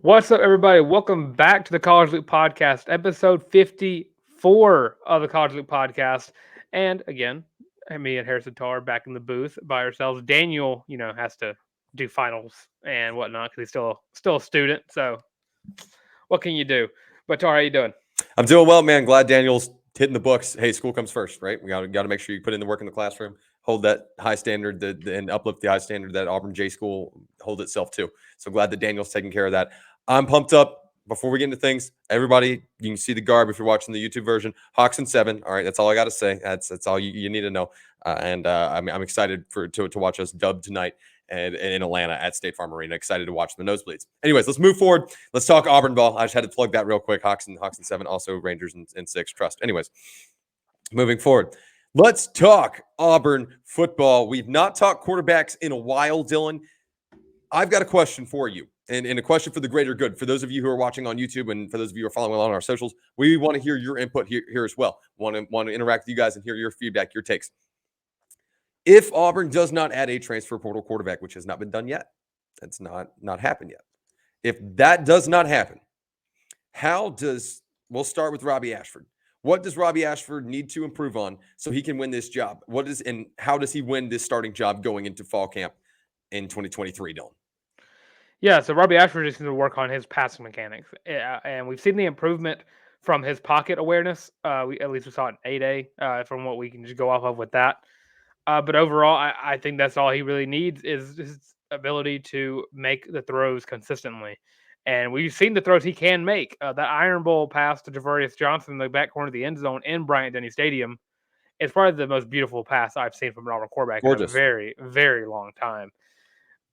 What's up, everybody? Welcome back to the College Loop Podcast, episode 54 of the College Loop Podcast. And again, me and Harrison Tarr back in the booth by ourselves. Daniel, has to do finals and whatnot because he's still a student. So what can you do? But Tarr, how you doing? I'm doing well, man. Glad Daniel's hitting the books. Hey, school comes first, right? We got to make sure you put in the work in the classroom, hold that high standard, and uplift the high standard that Auburn J School hold itself to. So glad that Daniel's taking care of that. I'm pumped up. Before we get into things, everybody, you can see the garb if you're watching the YouTube version. Hawks and 7. All right, that's all I got to say. That's all you need to know. I'm excited to watch us dub tonight and in Atlanta at State Farm Arena. Excited to watch the nosebleeds. Anyways, let's move forward. Let's talk Auburn ball. I just had to plug that real quick. Hawks and 7, also Rangers and 6. Trust. Anyways, moving forward. Let's talk Auburn football. We've not talked quarterbacks in a while, Dylan. I've got a question for you, and a question for the greater good. For those of you who are watching on YouTube and for those of you who are following along on our socials, we want to hear your input here as well. Want to interact with you guys and hear your feedback, your takes. If Auburn does not add a transfer portal quarterback, which has not been done yet, that's not happened yet. If that does not happen, we'll start with Robby Ashford. What does Robby Ashford need to improve on so he can win this job? How does he win this starting job going into fall camp in 2023, Dylan? Yeah, so Robby Ashford just needs to work on his passing mechanics, and we've seen the improvement from his pocket awareness. At least we saw it in 8A from what we can just go off of with that. But overall, I think that's all he really needs is his ability to make the throws consistently. And we've seen the throws he can make. That Iron Bowl pass to Javarius Johnson in the back corner of the end zone in Bryant-Denny Stadium is probably the most beautiful pass I've seen from an Auburn quarterback in a very, very long time.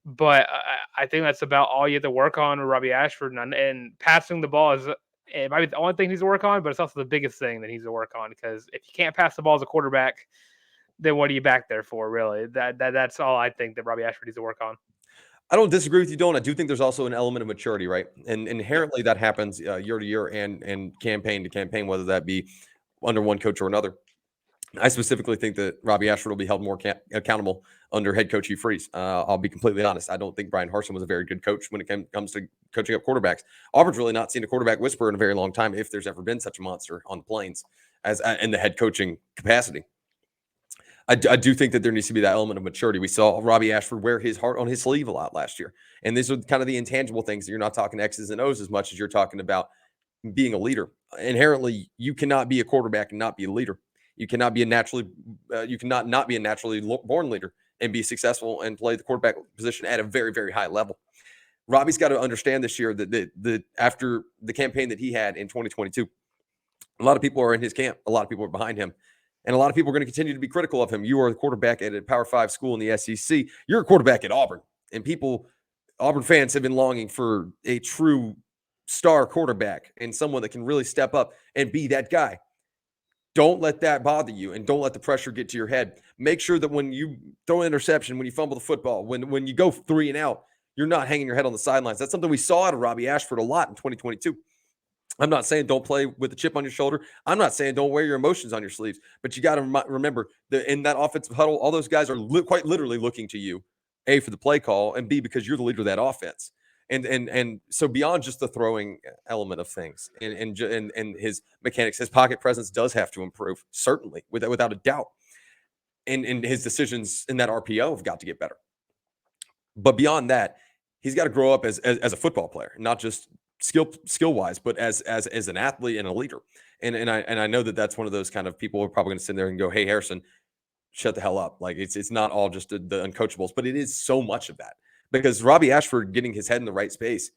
But I think that's about all you have to work on with Robby Ashford. And passing the ball it might be the only thing he needs to work on, but it's also the biggest thing that he needs to work on because if you can't pass the ball as a quarterback, then what are you back there for, really? That's all I think that Robby Ashford needs to work on. I don't disagree with you, Dylan. I do think there's also an element of maturity, right? And inherently that happens year to year and campaign to campaign, whether that be under one coach or another. I specifically think that Robby Ashford will be held more accountable under head coach Hugh Freeze. I'll be completely honest. I don't think Brian Harsin was a very good coach when it comes to coaching up quarterbacks. Auburn's really not seen a quarterback whisperer in a very long time, if there's ever been such a monster on the plains as in the head coaching capacity. I do think that there needs to be that element of maturity. We saw Robby Ashford wear his heart on his sleeve a lot last year. And these are kind of the intangible things that you're not talking X's and O's as much as you're talking about being a leader. Inherently, you cannot be a quarterback and not be a leader. You cannot be you cannot not be a naturally born leader and be successful and play the quarterback position at a very, very high level. Robby's got to understand this year that after the campaign that he had in 2022, a lot of people are in his camp. A lot of people are behind him. And a lot of people are going to continue to be critical of him. You are the quarterback at a Power 5 school in the SEC. You're a quarterback at Auburn. And Auburn fans have been longing for a true star quarterback and someone that can really step up and be that guy. Don't let that bother you, and don't let the pressure get to your head. Make sure that when you throw an interception, when you fumble the football, when you go 3 and out, you're not hanging your head on the sidelines. That's something we saw out of Robby Ashford a lot in 2022. I'm not saying don't play with a chip on your shoulder. I'm not saying don't wear your emotions on your sleeves. But you got to remember that in that offensive huddle, all those guys are quite literally looking to you, A, for the play call, and B, because you're the leader of that offense. And so beyond just the throwing element of things and his mechanics, his pocket presence does have to improve, certainly, without a doubt. And his decisions in that RPO have got to get better. But beyond that, he's got to grow up as a football player, not just skill wise, but as an athlete and a leader. And I know that that's one of those kind of people who are probably going to sit there and go, "Hey, Harrison, shut the hell up." Like it's not all just the uncoachables, but it is so much of that. Because Robby Ashford getting his head in the right space,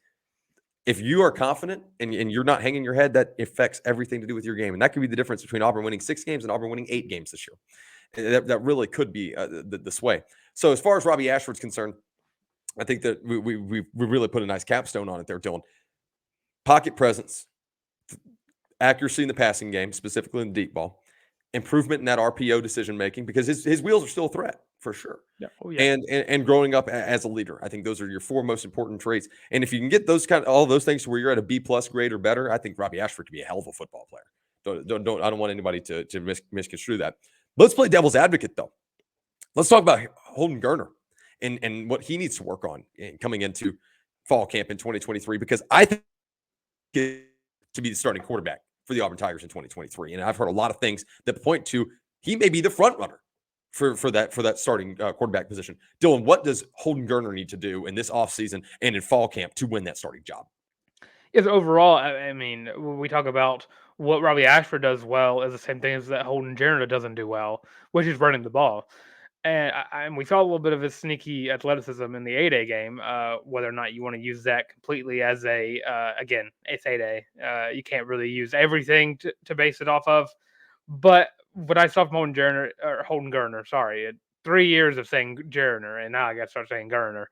if you are confident and you're not hanging your head, that affects everything to do with your game. And that could be the difference between Auburn winning 6 games and Auburn winning 8 games this year. That really could be the sway. So as far as Robby Ashford's concerned, I think that we really put a nice capstone on it there, Dylan. Pocket presence, accuracy in the passing game, specifically in the deep ball, improvement in that RPO decision making, because his wheels are still a threat for sure. Yeah. Oh, yeah. And growing up as a leader, I think those are your 4 most important traits. And if you can get all those things to where you're at a B+ grade or better, I think Robby Ashford could be a hell of a football player. I don't want anybody to misconstrue that. Let's play devil's advocate though. Let's talk about Holden Geriner and what he needs to work on coming into fall camp in 2023 because I think to be the starting quarterback for the Auburn Tigers in 2023. And I've heard a lot of things that point to he may be the front runner for that starting quarterback position. Dylan, what does Holden Geriner need to do in this offseason and in fall camp to win that starting job? Is overall, I mean, when we talk about what Robby Ashford does well is the same thing as that Holden Geriner doesn't do well, which is running the ball. And we saw a little bit of his sneaky athleticism in the 8A game. Whether or not you want to use that completely as again, it's 8A. You can't really use everything to base it off of. But what I saw from Holden Geriner, sorry, 3 years of saying Geriner, and now I got to start saying Geriner.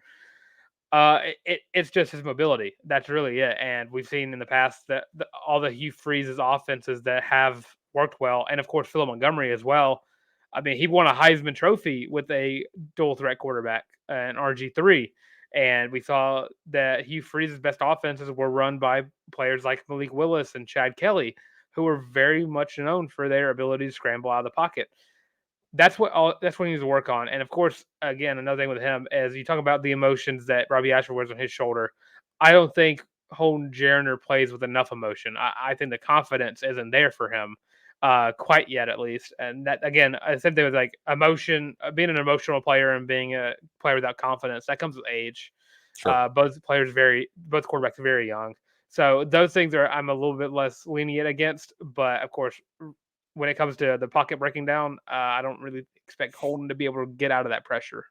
It's just his mobility. That's really it. And we've seen in the past that all the Hugh Freeze's offenses that have worked well, and of course Philip Montgomery as well. I mean, he won a Heisman Trophy with a dual threat quarterback, an RG3, and we saw that Hugh Freeze's best offenses were run by players like Malik Willis and Chad Kelly, who were very much known for their ability to scramble out of the pocket. That's what he needs to work on. And of course, again, another thing with him is you talk about the emotions that Robby Ashford wears on his shoulder. I don't think Holden Geriner plays with enough emotion. I think the confidence isn't there for him quite yet, at least. And that again, I said there was like emotion, being an emotional player and being a player without confidence. That comes with age. Sure. Both quarterbacks are very young. So those things I'm a little bit less lenient against. But of course, when it comes to the pocket breaking down, I don't really expect Holden to be able to get out of that pressure.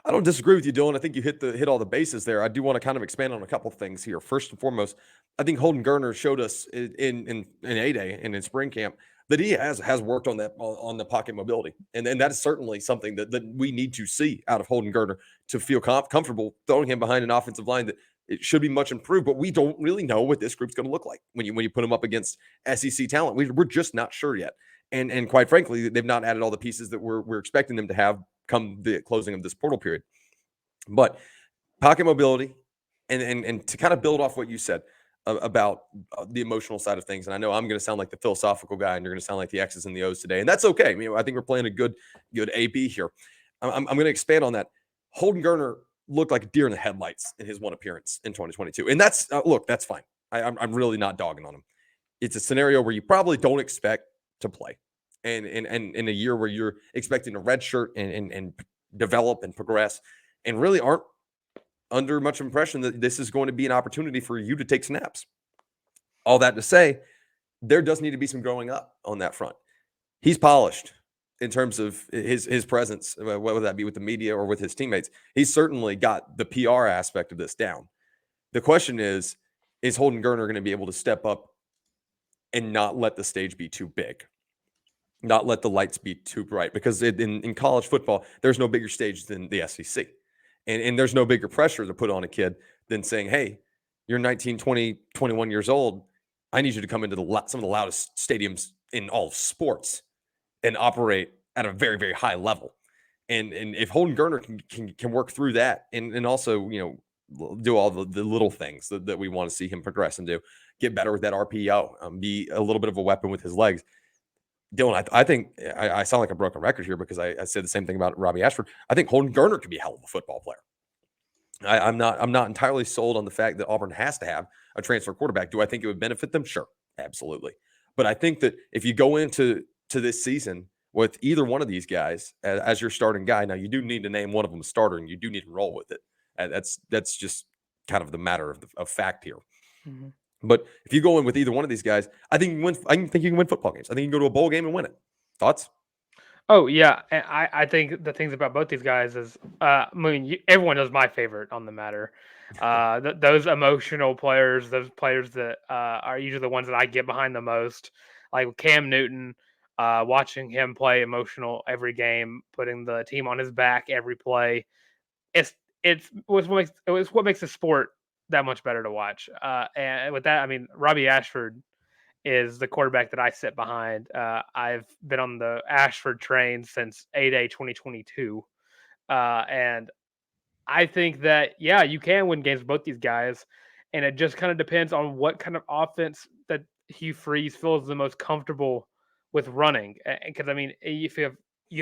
I don't disagree with you, Dylan. I think you hit all the bases there. I do want to kind of expand on a couple of things here. First and foremost, I think Holden Geriner showed us in A-Day and in spring camp that he has worked on that on the pocket mobility, and that is certainly something that we need to see out of Holden Geriner to feel comfortable throwing him behind an offensive line that it should be much improved. But we don't really know what this group's going to look like when you put him up against SEC talent. We're just not sure yet, and quite frankly, they've not added all the pieces that we're expecting them to have come the closing of this portal period. But pocket mobility and to kind of build off what you said about the emotional side of things. And I know I'm going to sound like the philosophical guy and you're going to sound like the X's and the O's today. And that's okay. I mean, I think we're playing a good AB here. I'm going to expand on that. Holden Geriner looked like a deer in the headlights in his one appearance in 2022. And that's, look, that's fine. I'm really not dogging on him. It's a scenario where you probably don't expect to play. And in a year where you're expecting a red shirt and develop and progress and really aren't under much impression that this is going to be an opportunity for you to take snaps. All that to say, there does need to be some growing up on that front. He's polished in terms of his presence, whether that be with the media or with his teammates. He's certainly got the PR aspect of this down. The question is Holden Geriner going to be able to step up and not let the stage be too big? Not let the lights be too bright, because in college football, there's no bigger stage than the SEC. And there's no bigger pressure to put on a kid than saying, hey, you're 19, 20, 21 years old. I need you to come into some of the loudest stadiums in all of sports and operate at a very, very high level. And if Holden Geriner can work through that and also, do all the little things that we want to see him progress and do, get better with that RPO, be a little bit of a weapon with his legs. Dylan, I think I sound like a broken record here because I said the same thing about Robby Ashford. I think Holden Geriner could be a hell of a football player. I'm not entirely sold on the fact that Auburn has to have a transfer quarterback. Do I think it would benefit them? Sure, absolutely. But I think that if you go into this season with either one of these guys as your starting guy, now you do need to name one of them a starter, and you do need to roll with it. That's just kind of the matter of fact here. Mm-hmm. But if you go in with either one of these guys, I think you can win football games. I think you can go to a bowl game and win it. Thoughts? Oh, yeah. And I think the things about both these guys is, everyone knows my favorite on the matter. Those emotional players, those players that are usually the ones that I get behind the most, like Cam Newton, watching him play emotional every game, putting the team on his back every play. It's what makes the sport that much better to watch. And with that, I mean, Robby Ashford is the quarterback that I sit behind. I've been on the Ashford train since A-Day 2022. And I think that, yeah, you can win games with both these guys. And it just kind of depends on what kind of offense that Hugh Freeze feels the most comfortable with running. Because, I mean, if you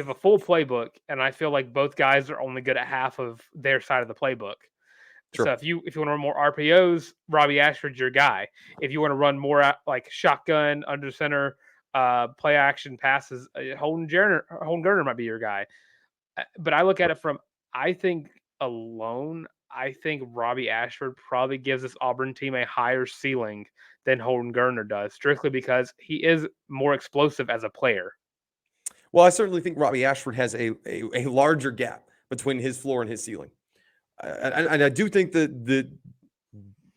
have a full playbook, and I feel like both guys are only good at half of their side of the playbook. Sure. So if you want to run more RPOs, Robby Ashford's your guy. If you want to run more like shotgun, under center, play action passes, Holden Geriner might be your guy. But I look at it from, I think Robby Ashford probably gives this Auburn team a higher ceiling than Holden Geriner does, strictly because he is more explosive as a player. Well, I certainly think Robby Ashford has a larger gap between his floor and his ceiling. And I do think that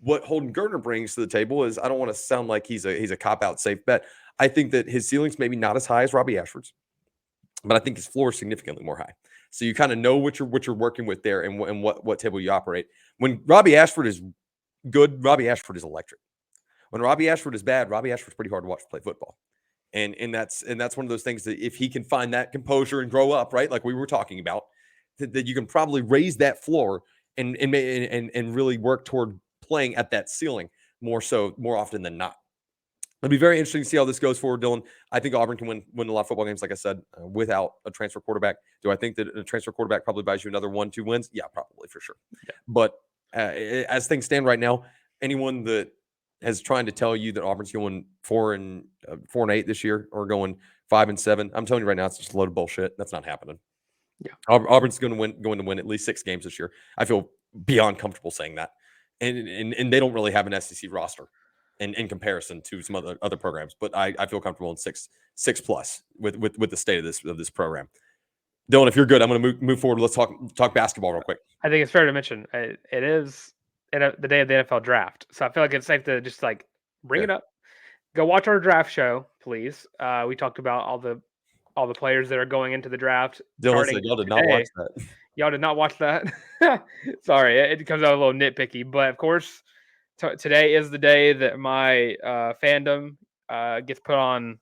what Holden Geriner brings to the table is, I don't want to sound like he's a cop-out safe bet. I think that his ceiling's maybe not as high as Robby Ashford's, but I think his floor is significantly more high. So you kind of know what you're working with there, and what table you operate. When Robby Ashford is good, Robby Ashford is electric. When Robby Ashford is bad, Robby Ashford's pretty hard to watch play football. And that's one of those things that if he can find that composure and grow up, right, like we were talking about, that you can probably raise that floor and really work toward playing at that ceiling more often than not. It'll be very interesting to see how this goes forward, Dylan. I think Auburn can win a lot of football games, like I said, without a transfer quarterback. Do I think that a transfer quarterback probably buys you another 1-2 wins? Yeah, probably, for sure. Yeah. But as things stand right now, anyone that is trying to tell you that Auburn's going 4-8 this year, or going 5-7, I'm telling you right now, it's just a load of bullshit. That's not happening. Yeah, Auburn's going to win at least 6 games this year. I feel beyond comfortable saying that, and they don't really have an SEC roster in comparison to some other programs, but I feel comfortable in 6 plus with the state of this program. Dylan, if you're good, I'm going to move forward. Let's talk basketball real quick. I think it's fair to mention it is the day of the NFL draft, so I feel like it's safe to just like bring it up. Go watch our draft show, please. We talked about all the players that are going into the draft. Dylan said y'all did not watch that. Y'all did not watch that. Sorry, it comes out a little nitpicky, but of course, today is the day that my fandom gets put on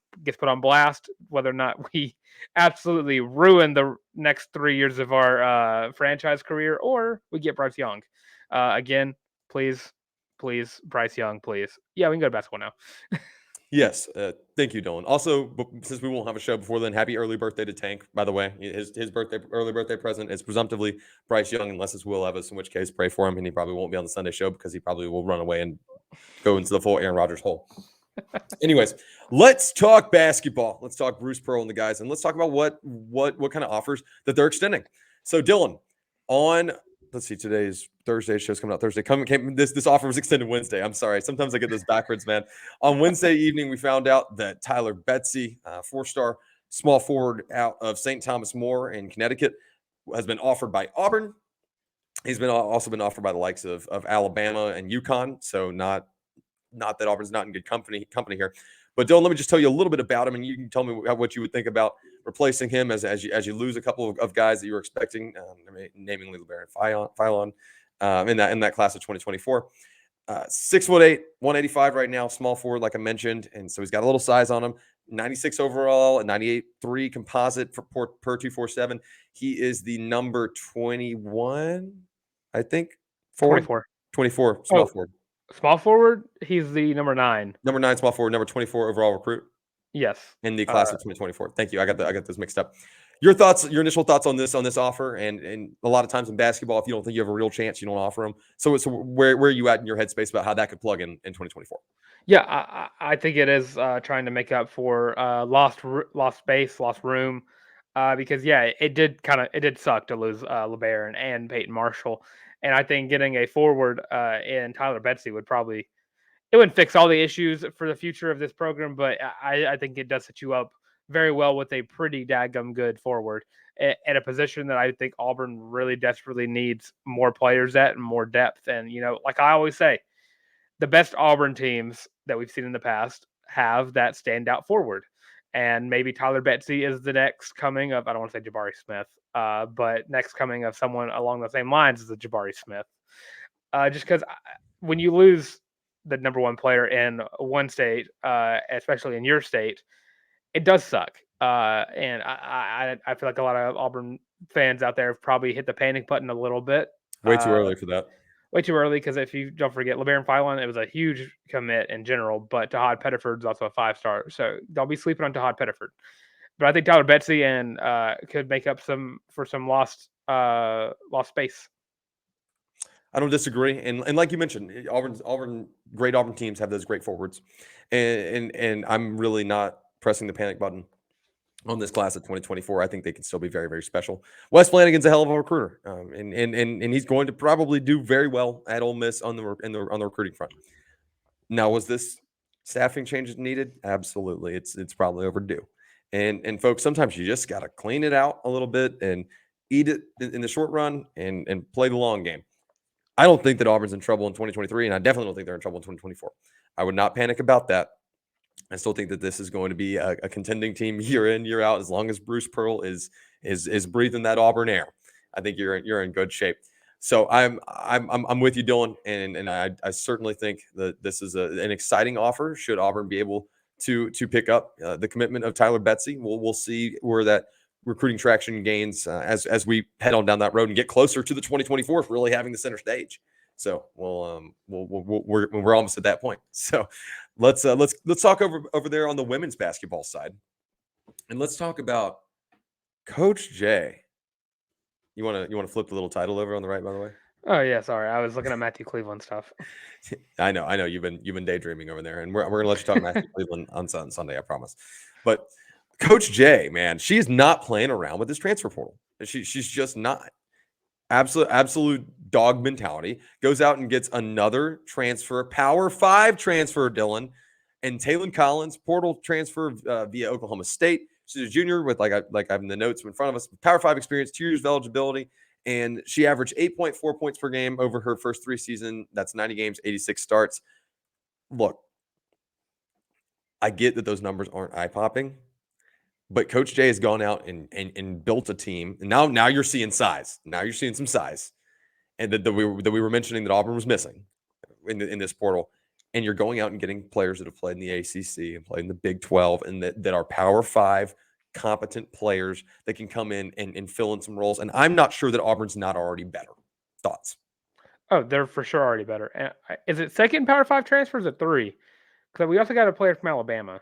blast. Whether or not we absolutely ruin the next 3 years of our franchise career, or we get Bryce Young. Again, please, Bryce Young, please. Yeah, we can go to basketball now. Yes, thank you, Dylan. Also, since we won't have a show before then, happy early birthday to Tank. By the way, his early birthday present is presumptively Bryce Young, unless it's Will Levis, in which case pray for him, and he probably won't be on the Sunday show because he probably will run away and go into the full Aaron Rodgers hole. Anyways, let's talk basketball. Let's talk Bruce Pearl and the guys, and let's talk about what kind of offers that they're extending. So, Dylan, let's see, today's Thursday. Show's coming out Thursday. This offer was extended Wednesday. I'm sorry. Sometimes I get this backwards, man. On Wednesday evening, we found out that Tyler Betsy, 4-star small forward out of St. Thomas More in Connecticut, has been offered by Auburn. He's also been offered by the likes of Alabama and UConn. So not that Auburn's not in good company here. But Dylan, let me just tell you a little bit about him, and you can tell me what you would think about replacing him as you lose a couple of guys that you were expecting, namely LeBaron Philon in that class of 2024. 6'8", 185 right now, small forward, like I mentioned, and so he's got a little size on him. 96 overall, a 98.3 composite per 247. He is the number 21, I think. 24 small forward. Small forward, he's the number 9. Number 9 small forward, number 24 overall recruit. Yes. In the class of 2024. Thank you. I got those mixed up. Your initial thoughts on this offer, and a lot of times in basketball, if you don't think you have a real chance, you don't offer them. So where are you at in your headspace about how that could plug in 2024? Yeah, I think it is trying to make up for lost space, lost room, because it did suck to lose LeBaron and Peyton Marshall, and I think getting a forward in Tyler Betsy it wouldn't fix all the issues for the future of this program, but I think it does set you up very well with a pretty daggum good forward at a position that I think Auburn really desperately needs more players at and more depth. And, like I always say, the best Auburn teams that we've seen in the past have that standout forward. And maybe Tyler Betsy is the next coming of, I don't want to say Jabari Smith, but next coming of someone along the same lines as the Jabari Smith. Just because when you lose the number 1 player in one state, especially in your state, it does suck. And I feel like a lot of Auburn fans out there have probably hit the panic button a little bit. Way too early for that. Way too early, because if you don't forget, LeBaron Philon, it was a huge commit in general, but Tahad Pettiford's also a 5-star. So don't be sleeping on Tahad Pettiford. But I think Tyler Betsy could make up for some lost space. I don't disagree. And like you mentioned, great Auburn teams have those great forwards, and I'm really not pressing the panic button on this class of 2024. I think they can still be very, very special. Wes Flanagan's a hell of a recruiter, and he's going to probably do very well at Ole Miss on the recruiting front. Now, was this staffing changes needed? Absolutely. It's probably overdue. And folks, sometimes you just got to clean it out a little bit and eat it in the short run and play the long game. I don't think that Auburn's in trouble in 2023, and I definitely don't think they're in trouble in 2024. I would not panic about that. I still think that this is going to be a contending team year in, year out, as long as Bruce Pearl is breathing that Auburn air. I think you're in good shape. So I'm with you, Dylan, and I certainly think that this is an exciting offer. Should Auburn be able to pick up the commitment of Tyler Betsy, we'll see where that recruiting traction gains as we head on down that road and get closer to the 2024 really having the center stage. So we're almost at that point. So let's talk over there on the women's basketball side, and let's talk about Coach J. You want to flip the little title over on the right, by the way? Oh yeah, sorry, I was looking at Matthew Cleveland stuff. I know you've been daydreaming over there, and we're gonna let you talk Matthew Cleveland on Sunday, I promise. But Coach J, man, she is not playing around with this transfer portal. She's just not. Absolute dog mentality. Goes out and gets another transfer, Power 5 transfer, Dylan, and Taylon Collins, portal transfer via Oklahoma State. She's a junior with like I have the notes in front of us. Power 5 experience, 2 years of eligibility, and she averaged 8.4 points per game over her first 3 seasons. That's 90 games, 86 starts. Look, I get that those numbers aren't eye popping. But Coach J has gone out and built a team. And now you're seeing size. Now you're seeing some size. And that we were mentioning that Auburn was missing in this portal. And you're going out and getting players that have played in the ACC and played in the Big 12 and that are Power 5 competent players that can come in and fill in some roles. And I'm not sure that Auburn's not already better. Thoughts? Oh, they're for sure already better. And is it second Power 5 transfers or 3? Because we also got a player from Alabama.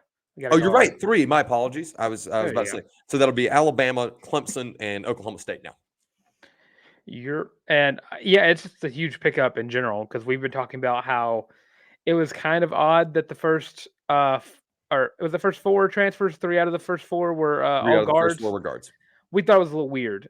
Oh, you're right. 3. My apologies. I was There about you to go. say. So that'll be Alabama, Clemson, and Oklahoma State now. Yeah, it's just a huge pickup in general because we've been talking about how it was kind of odd that the first or it was the first 4 transfers, 3 out of the first 4 were 3 all out of the first 4 guards. were guards. We thought it was a little weird,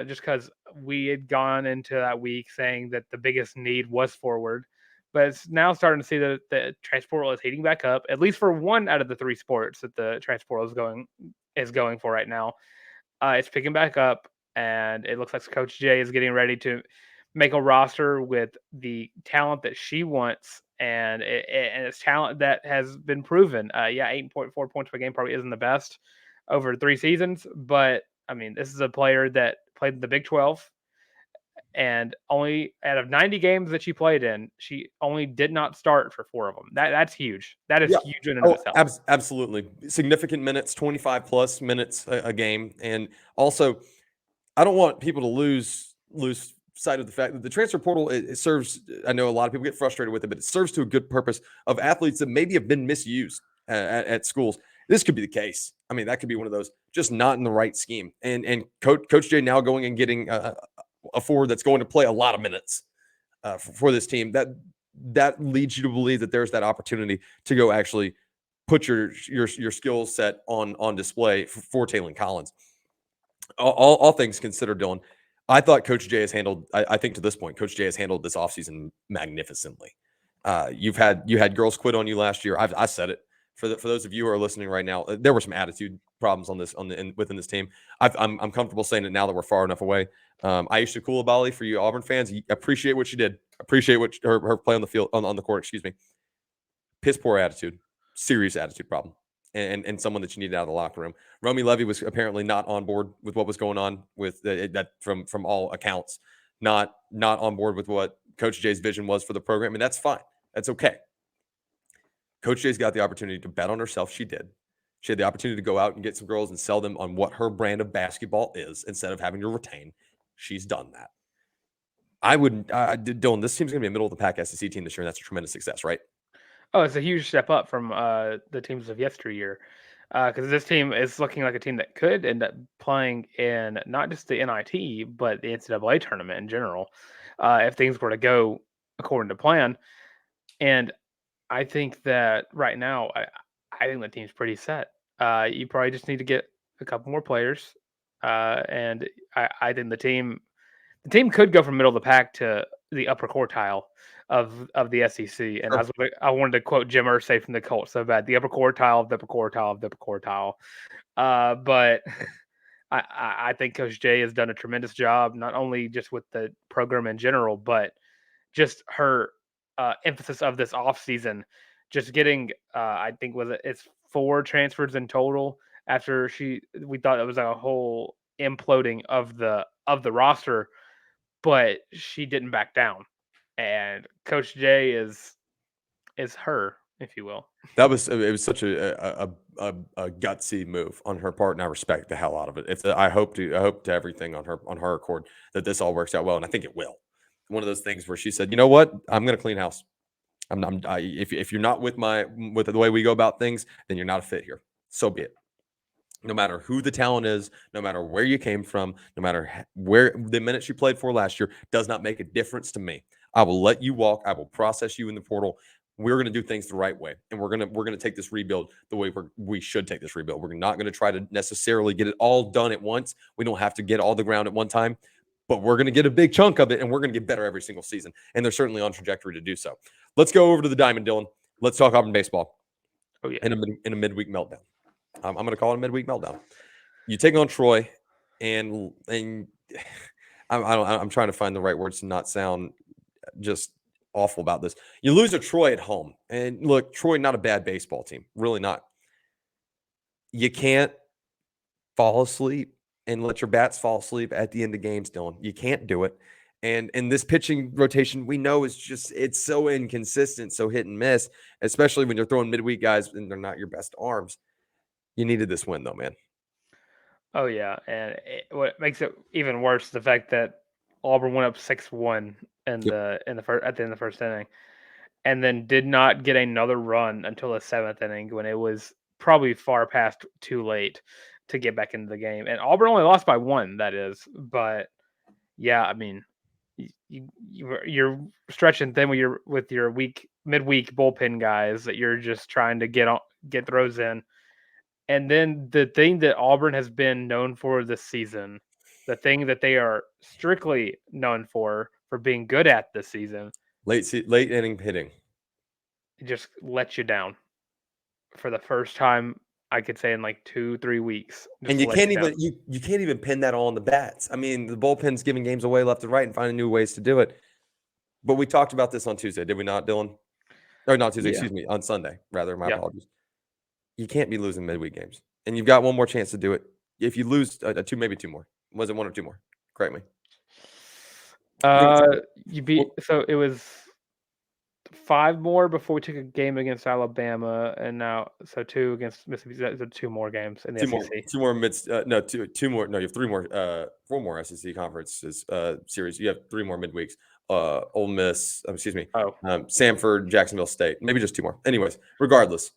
just because we had gone into that week saying that the biggest need was forward, but it's now starting to see that the transportal is heating back up, at least for 1 out of the 3 sports that the transportal is going for right now. It's picking back up, and it looks like Coach J is getting ready to make a roster with the talent that she wants, and it's talent that has been proven. Yeah, 8.4 points per game probably isn't the best over 3 seasons, but I mean, this is a player that played in the Big 12, and only out of 90 games that she played in, she only did not start for 4 of them. That's huge. That is Yeah. huge in and of Oh, itself. absolutely. Significant minutes, 25 plus minutes a game. And also, I don't want people to lose sight of the fact that the transfer portal it serves. I know a lot of people get frustrated with it, but it serves to a good purpose of athletes that maybe have been misused at schools. This could be the case. I mean, that could be one of those just not in the right scheme. And Coach J now going and getting a forward that's going to play a lot of minutes for this team. That leads you to believe that there's that opportunity to go actually put your skill set on display for Taylon Collins. All things considered, Dylan, I thought Coach J has handled. I think to this point, Coach J has handled this offseason magnificently. You had girls quit on you last year. I said it for those of you who are listening right now. There were some attitude problems within this team. I'm comfortable saying it now that we're far enough away. Aisha Coulibaly, for you Auburn fans, appreciate what she did. Appreciate what her play on the field on the court. Excuse me. Piss poor attitude, serious attitude problem, and someone that you needed out of the locker room. Romy Levy was apparently not on board with what was going on with that from all accounts, not on board with what Coach J's vision was for the program, and that's fine. That's okay. Coach J's got the opportunity to bet on herself. She did. She had the opportunity to go out and get some girls and sell them on what her brand of basketball is instead of having to retain. She's done that. I would, Dylan, this team's going to be a middle of the pack SEC team this year, and that's a tremendous success, right? Oh, it's a huge step up from the teams of yesteryear, because this team is looking like a team that could end up playing in not just the NIT but the NCAA tournament in general. if things were to go according to plan. And I think that right now, I think the team's pretty set. You probably just need to get a couple more players, and I think the team could go from middle of the pack to the upper quartile of the SEC. And Sure. I wanted to quote Jim Irsay from the Colts so bad: the upper quartile of the upper quartile of the upper quartile. But I think Coach Jay has done a tremendous job, not only just with the program in general, but just her emphasis of this offseason, just getting I think it's 4 transfers in total after we thought it was a whole imploding of the roster, but she didn't back down. And Coach Jay is her, if you will. It was such a gutsy move on her part, and I respect the hell out of it. I hope to everything on her accord that this all works out well, and I think it will. One of those things where she said, "You know what? I'm going to clean house. If you're not with the way we go about things, then you're not a fit here. So be it. No matter who the talent is, no matter where you came from, no matter where the minutes you played for last year, does not make a difference to me. I will let you walk. I will process you in the portal. We're going to do things the right way, and we're going to take this rebuild the way we should take this rebuild. We're not going to try to necessarily get it all done at once. We don't have to get all the ground at one time, but we're going to get a big chunk of it, and we're going to get better every single season. And they're certainly on trajectory to do so. Let's go over to the diamond, Dylan. Let's talk Auburn baseball. Oh yeah, In a midweek meltdown. I'm going to call it a midweek meltdown. You take on Troy, and I'm trying to find the right words to not sound just awful about this. You lose to Troy at home, and look, Troy not a bad baseball team, really not. You can't fall asleep and let your bats fall asleep at the end of games, Dylan. You can't do it. And this pitching rotation, we know it's so inconsistent, so hit and miss, especially when you're throwing midweek guys and they're not your best arms. You needed this win, though, man. oh yeah. And what makes it even worse is the fact that Auburn went up 6-1 Yep. in the first at the end of the first inning, and then did not get another run until the 7th inning when it was probably far past too late to get back into the game. And Auburn only lost by 1, that is. But yeah, I mean, you're stretching thin with your midweek bullpen guys that you're just trying to get throws in. And then the thing that Auburn has been known for this season, the thing that they are strictly known for being good at this season, Late inning hitting. it just lets you down for the first time. I could say in like 2-3 weeks, And just you let can't you down. even pin that all on the bats. I mean, the bullpen's giving games away left and right and finding new ways to do it. But we talked about this on Tuesday, did we not, Dylan? Or not Tuesday, Yeah, excuse me, on Sunday, rather. My yeah. apologies. You can't be losing midweek games. And you've got one more chance to do it. If you lose maybe two more. Was it 1 or 2 more? Correct me. Uh, Well, so it was 5 more before we took a game against Alabama, and now so 2 against Mississippi. So 2 more games in the SEC. two more no, two more. No, you have 3 more, 4 more SEC conferences series. You have 3 more midweeks. Ole Miss, excuse me, Oh, Samford, Jacksonville State, maybe just 2 more. Anyways, regardless,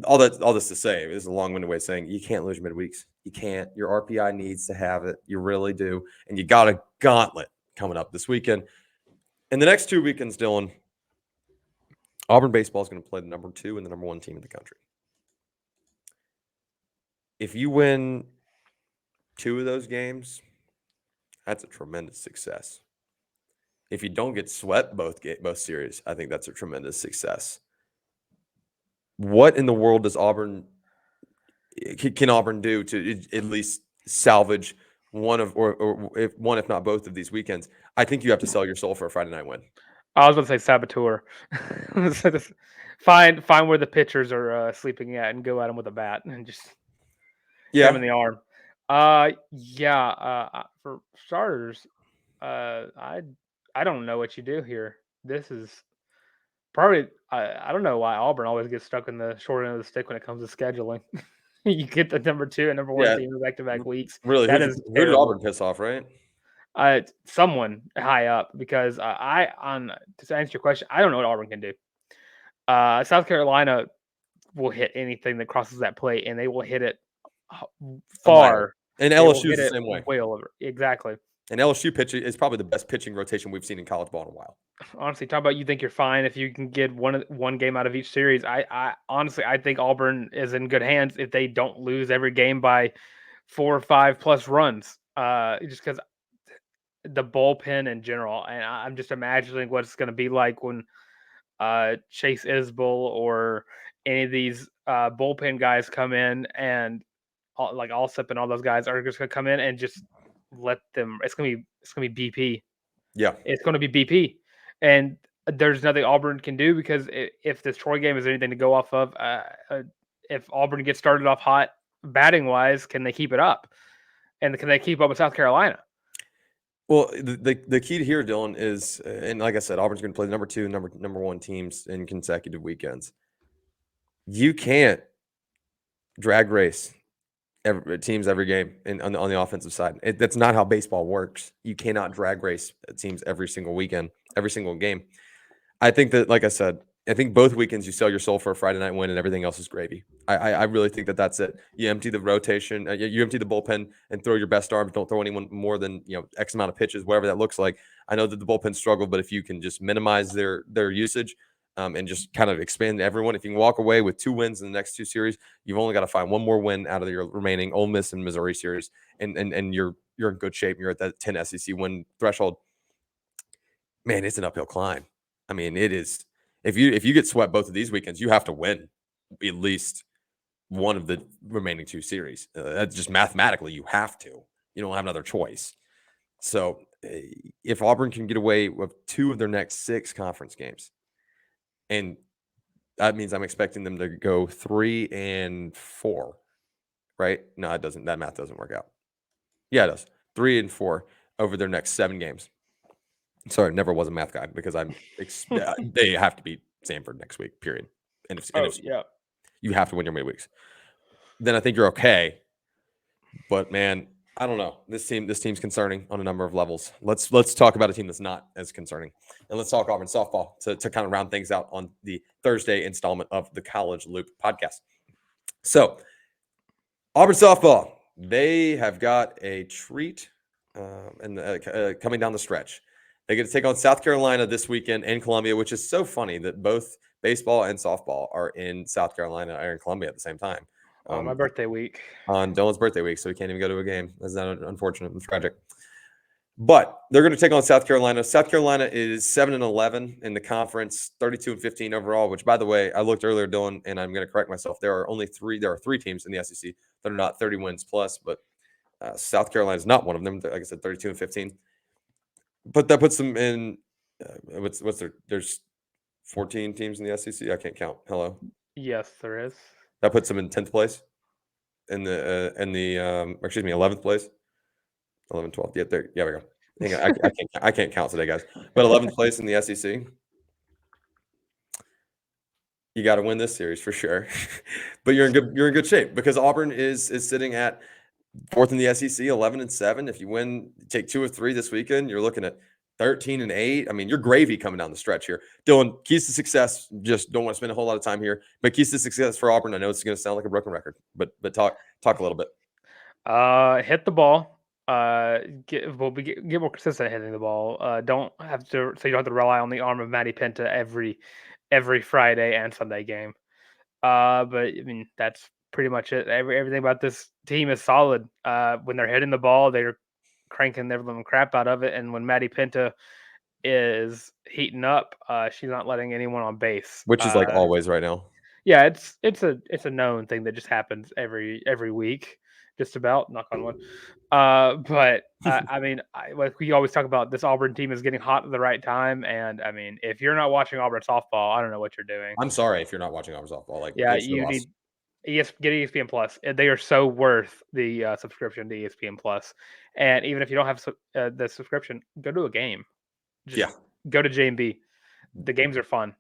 all this to say, this is a long-winded way of saying you can't lose your midweeks. You can't. Your RPI needs to have it. You really do, and you got a gauntlet coming up this weekend. And the next 2 weekends, Dylan, Auburn baseball is going to play the number 2 and the number 1 team in the country. If you win 2 of those games, that's a tremendous success. If you don't get swept both series, I think that's a tremendous success. What in the world does Auburn can Auburn do to at least salvage one of or if not both of these weekends? I think you have to sell your soul for a Friday night win. I was going to say saboteur. So just find where the pitchers are sleeping at and go at them with a bat and just hit them in the arm. Yeah. For starters, I don't know what you do here. This is probably I don't know why Auburn always gets stuck in the short end of the stick when it comes to scheduling. You get the number 2 and number 1 Yeah, team in back-to-back weeks. really. That is Who did Auburn terrible. piss off, right? Someone high up because to answer your question, I don't know what Auburn can do. South Carolina will hit anything that crosses that plate, and they will hit it A mile. far. And They will LSU is hit the it same way. way over. Exactly. And LSU pitching is probably the best pitching rotation we've seen in college ball in a while. Honestly, talk about you think you're fine if you can get one game out of each series. I honestly I think Auburn is in good hands if they don't lose every game by 4 or 5 plus runs. Just because the bullpen in general, and I'm just imagining what it's going to be like when Chase Isbell or any of these bullpen guys come in and like Allsup and all those guys are just going to come in and just let them. It's gonna be BP. Yeah. It's going to be BP, and there's nothing Auburn can do because if this Troy game is anything to go off of, if Auburn gets started off hot batting wise, can they keep it up? And can they keep up with South Carolina? Well, the key to here, Dylan, is, and like I said, Auburn's going to play the number 2, number 1 teams in consecutive weekends. You can't drag race teams every game on the offensive side. That's not how baseball works. You cannot drag race teams every single weekend, every single game. I think that, like I said, I think both weekends you sell your soul for a Friday night win and everything else is gravy. I really think that that's it. You empty the rotation, you empty the bullpen and throw your best arms. Don't throw anyone more than X amount of pitches, whatever that looks like. I know that the bullpen struggled, but if you can just minimize their usage and just kind of expand everyone, if you can walk away with 2 wins in the next 2 series, you've only got to find one more win out of your remaining Ole Miss and Missouri series, and you're in good shape. You're at that 10 SEC win threshold. Man, it's an uphill climb. I mean, it is. If you get swept both of these weekends, you have to win at least one of the remaining 2 series. That's just mathematically you have to. You don't have another choice. So if Auburn can get away with 2 of their next 6 conference games, and that means I'm expecting them to go 3-4, right? No, it doesn't. That math doesn't work out. Yeah, it does. 3-4 over their next 7 games. Sorry, never was a math guy because they have to beat Samford next week, period. Yeah. You have to win your midweeks. Then I think you're okay. But man, I don't know. This team's concerning on a number of levels. Let's talk about a team that's not as concerning. And let's talk Auburn softball to kind of round things out on the Thursday installment of the College Loop podcast. So Auburn softball, they have got a treat coming down the stretch. They get to take on South Carolina this weekend in Columbia, which is so funny that both baseball and softball are in South Carolina or in Columbia at the same time. On my birthday week. On Dylan's birthday week, so he can't even go to a game. That's not unfortunate and tragic. But they're going to take on South Carolina. South Carolina is 7-11 in the conference, 32-15 overall, which, by the way, I looked earlier, Dylan, and I'm going to correct myself. There are 3 teams in the SEC that are not 30 wins plus, but South Carolina is not one of them. Like I said, 32-15. But that puts them in what's there's 14 teams in the SEC. I can't count. Hello. Yes, there is. That puts them in 10th place in the 11th place. 11, 12. Yeah, there. Yeah, we go. Hang on, I can't count today, guys. But 11th place in the SEC. You got to win this series for sure. But you're in good shape because Auburn is sitting at 4th in the SEC, 11-7. If you win, take 2 of 3 this weekend, you're looking at 13-8. I mean, you're gravy coming down the stretch here. Dylan, keys to success. Just don't want to spend a whole lot of time here, but keys to success for Auburn. I know it's going to sound like a broken record, but talk a little bit. Hit the ball. Get more consistent at hitting the ball. Don't have to, so you don't have to rely on the arm of Matty Penta every Friday and Sunday game. But I mean that's pretty much it. Everything about this team is solid. When they're hitting the ball, they're cranking their little crap out of it, and when Matty Penta is heating up, she's not letting anyone on base, which is like always right now. Yeah, it's a known thing that just happens every week, just about. Knock on wood. But I mean, like we always talk about, this Auburn team is getting hot at the right time, and I mean, if you're not watching Auburn softball, I don't know what you're doing. I'm sorry if you're not watching Auburn softball. Like, yeah, you need get ESPN Plus. They are so worth the subscription to ESPN Plus, and even if you don't have the subscription, go to a game. Just go to J&B. The games are fun.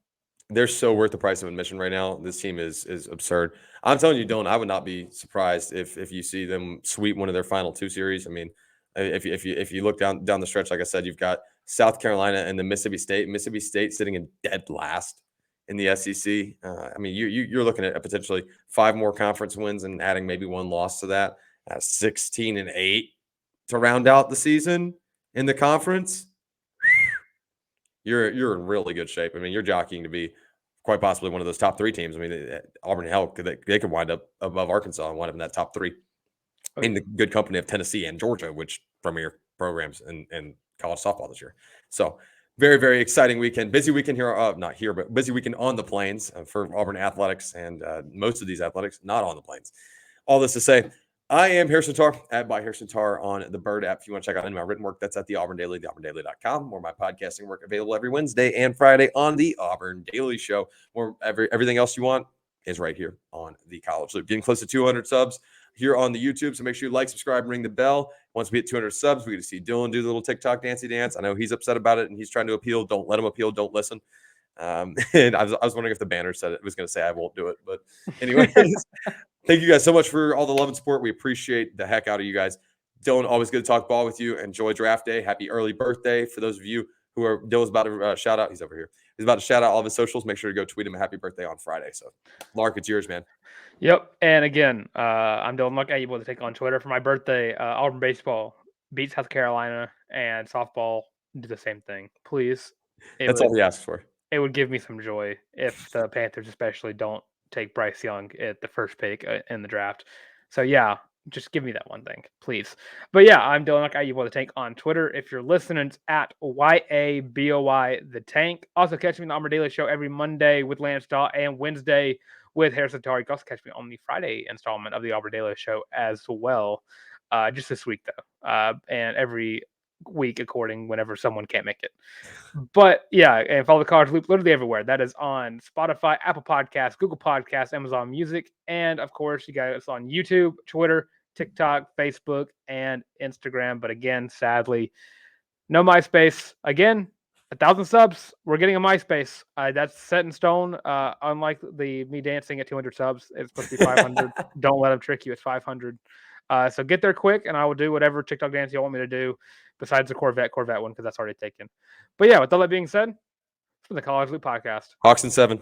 They're so worth the price of admission right now. This team is absurd. I'm telling you, Dylan, I would not be surprised if you see them sweep one of their final 2 series. I mean, if you look down the stretch, like I said, you've got South Carolina and the Mississippi State sitting in dead last in the SEC. I mean, you're looking at potentially 5 more conference wins and adding maybe 1 loss to that. 16-8 to round out the season. In the conference, you're in really good shape. I mean, you're jockeying to be quite possibly one of those top 3 teams. I mean, Auburn, hell, they could wind up above Arkansas and wind up in that top 3 in the good company of Tennessee and Georgia, which premier programs in college softball this year. So very, very exciting weekend. Busy weekend here, not here, but busy weekend on the Plains for Auburn athletics and most of these athletics not on the Plains. All this to say, I am Harrison Tarr, by Harrison Tarr on the Bird app. If you want to check out any of my written work, that's at the Auburn Daily, theauburndaily.com, or my podcasting work available every Wednesday and Friday on the Auburn Daily Show. Or everything else you want is right here on the College Loop. Getting close to 200 subs here on the YouTube, so make sure you like, subscribe, and ring the bell. Once we hit 200 subs, we get to see Dylan do the little TikTok dancey dance. I know he's upset about it, and he's trying to appeal. Don't let him appeal. Don't listen. And I was wondering if the banner said it. It was going to say I won't do it. But anyways, thank you guys so much for all the love and support. We appreciate the heck out of you guys. Dylan, always good to talk ball with you. Enjoy draft day. Happy early birthday. For those of you who are, Dylan's about to shout out. He's over here. He's about to shout out all of his socials. Make sure to go tweet him a happy birthday on Friday. So, Larck, it's yours, man. Yep. And again, I'm Dylan Luck, able to take on Twitter for my birthday. Auburn Baseball beat South Carolina, and softball do the same thing. Please. That's all he asks for. It would give me some joy if the Panthers especially don't take Bryce Young at the first pick in the draft. So, yeah, just give me that one thing, please. But, yeah, I'm Dylan Luck, able to take on Twitter. If you're listening, it's at YABOY the Tank. Also, catch me on the Auburn Daily Show every Monday with Lance Daw and Wednesday with Harrison Tarr. You can also catch me on the Friday installment of the Auburn Daily Show as well. Just this week, though. And every week according whenever someone can't make it. But yeah, and follow the College Loop literally everywhere. That is on Spotify, Apple Podcasts, Google Podcasts, Amazon Music, and of course you guys on YouTube, Twitter, TikTok, Facebook, and Instagram. But again, sadly, no MySpace. Again, 1,000 subs. We're getting a MySpace. That's set in stone. Unlike me dancing at 200 subs, it's supposed to be 500. Don't let them trick you. It's 500. So get there quick, and I will do whatever TikTok dance you want me to do, besides the Corvette one, because that's already taken. But yeah, with all that being said, it's been the College Loop Podcast. Hawks in 7.